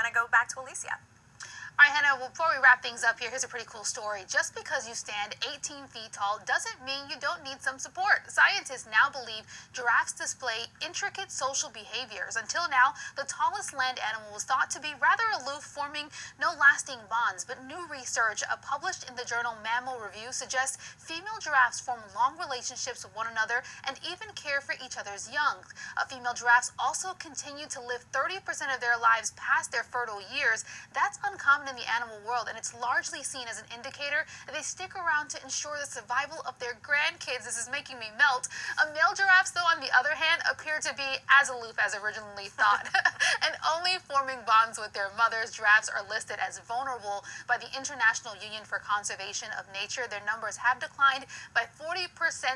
to go back to Alicia. All right, Hannah, well, before we wrap things up here, here's a pretty cool story. Just because you stand 18 feet tall doesn't mean you don't need some support. Scientists now believe giraffes display intricate social behaviors. Until now, the tallest land animal was thought to be rather aloof, forming no lasting bonds. But new research published in the journal Mammal Review suggests female giraffes form long relationships with one another and even care for each other's young. Female giraffes also continue to live 30% of their lives past their fertile years. That's uncommon in the animal world, and it's largely seen as an indicator that they stick around to ensure the survival of their grandkids. This is making me melt. Male giraffes, though, on the other hand, appear to be as aloof as originally thought, and only forming bonds with their mothers. Giraffes are listed as vulnerable by the International Union for Conservation of Nature. Their numbers have declined by 40%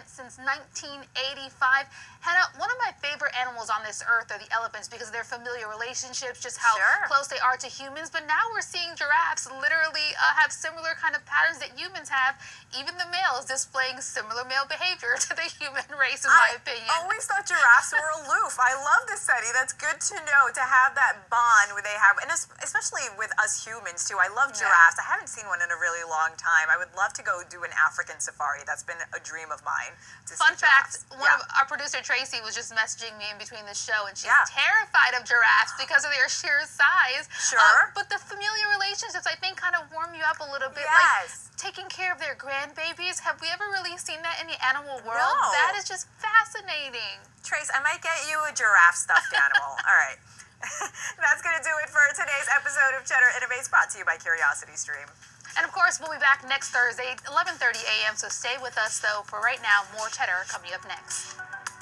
since 1985. Hannah, one of my favorite animals on this earth are the elephants because of their familiar relationships, just how close they are to humans. But now we're seeing giraffes literally have similar kind of patterns that humans have. Even the males displaying similar male behavior to the human race, in my opinion. I always thought giraffes were aloof. I love this study. That's good to know, to have that bond where they have, and especially with us humans too. I love giraffes. I haven't seen one in a really long time. I would love to go do an African safari. That's been a dream of mine. Fun fact, one of our producer Tracy was just messaging me in between the show, and she's terrified of giraffes because of their sheer size. But the familiar relationships, I think, kind of warm you up a little bit. Like taking care of their grandbabies. Have we ever really seen that in the animal world? No. That is just fascinating. Trace, I might get you a giraffe stuffed animal. All right. That's going to do it for today's episode of Cheddar Innovates, brought to you by CuriosityStream. And of course, we'll be back next Thursday, 11:30 a.m. So stay with us, though. For right now, more Cheddar coming up next.